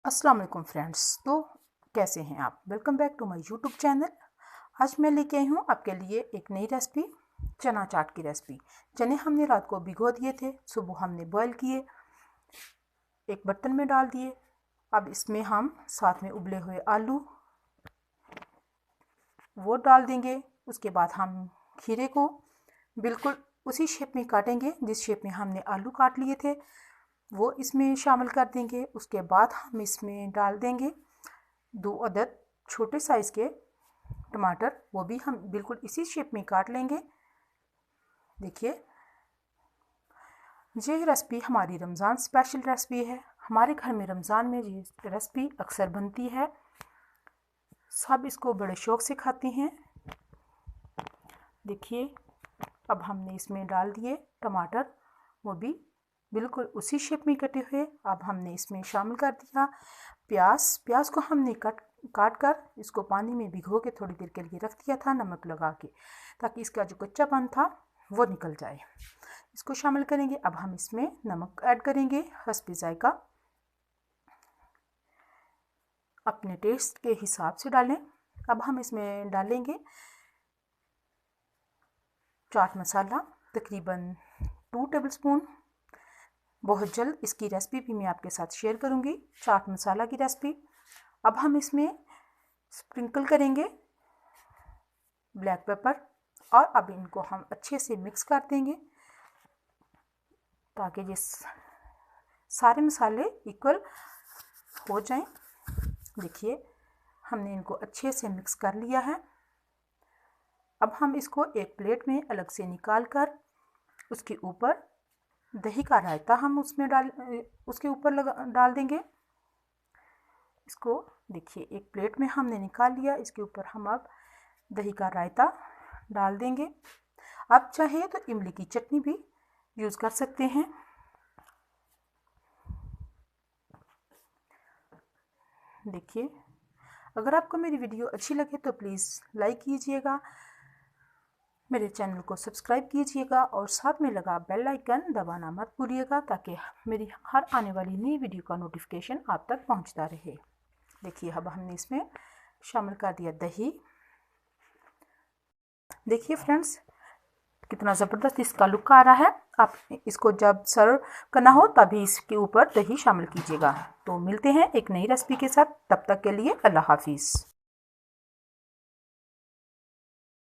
अस्सलाम वालेकुम फ्रेंड्स। तो कैसे हैं आप? Welcome back to my YouTube channel. आज मैं लेके आई हूँ आपके लिए एक नई रेसिपी, चना चाट की रेसिपी। चने हमने रात को भिगो दिए थे, सुबह हमने बॉईल किए, एक बर्तन में डाल दिए। अब इसमें हम साथ में उबले हुए आलू वो डाल देंगे। उसके बाद हम खीरे को बिल्कुल उसी शेप में काटेंगे जिस शेप में हमने आलू काट लिए थे, वो इसमें शामिल कर देंगे। उसके बाद हम इसमें डाल देंगे 2 अदद छोटे साइज़ के टमाटर, वो भी हम बिल्कुल इसी शेप में काट लेंगे। देखिए, ये रेसिपी हमारी रमज़ान स्पेशल रेसिपी है। हमारे घर में रमज़ान में ये रेसिपी अक्सर बनती है, सब इसको बड़े शौक़ से खाते हैं। देखिए, अब हमने इसमें डाल दिए टमाटर, वो भी बिल्कुल उसी शेप में कटे हुए। अब हमने इसमें शामिल कर दिया प्याज को हमने काट कर इसको पानी में भिगो के थोड़ी देर के लिए रख दिया था, नमक लगा के, ताकि इसका जो कच्चापन था वो निकल जाए। इसको शामिल करेंगे। अब हम इसमें नमक ऐड करेंगे हस्बे जायका, अपने टेस्ट के हिसाब से डालें। अब हम इसमें डालेंगे चाट मसाला, तकरीबन 2 टेबलस्पून। बहुत जल्द इसकी रेसिपी भी मैं आपके साथ शेयर करूंगी, चाट मसाला की रेसिपी। अब हम इसमें स्प्रिंकल करेंगे ब्लैक पेपर, और अब इनको हम अच्छे से मिक्स कर देंगे ताकि ये सारे मसाले इक्वल हो जाएं। देखिए, हमने इनको अच्छे से मिक्स कर लिया है। अब हम इसको एक प्लेट में अलग से निकाल कर उसके ऊपर दही का रायता हम उसमें उसके ऊपर डाल देंगे। इसको देखिए, एक प्लेट में हमने निकाल लिया, इसके ऊपर हम अब दही का रायता डाल देंगे। आप चाहे तो इमली की चटनी भी यूज़ कर सकते हैं। देखिए, अगर आपको मेरी वीडियो अच्छी लगे तो प्लीज़ लाइक कीजिएगा, मेरे चैनल को सब्सक्राइब कीजिएगा और साथ में लगा बेल आइकन दबाना मत भूलिएगा, ताकि मेरी हर आने वाली नई वीडियो का नोटिफिकेशन आप तक पहुंचता रहे। देखिए, अब हमने इसमें शामिल कर दिया दही। देखिए फ्रेंड्स, कितना ज़बरदस्त इसका लुक आ रहा है। आप इसको जब सर्व करना हो तभी इसके ऊपर दही शामिल कीजिएगा। तो मिलते हैं एक नई रेसिपी के साथ, तब तक के लिए अल्लाह हाफिज़।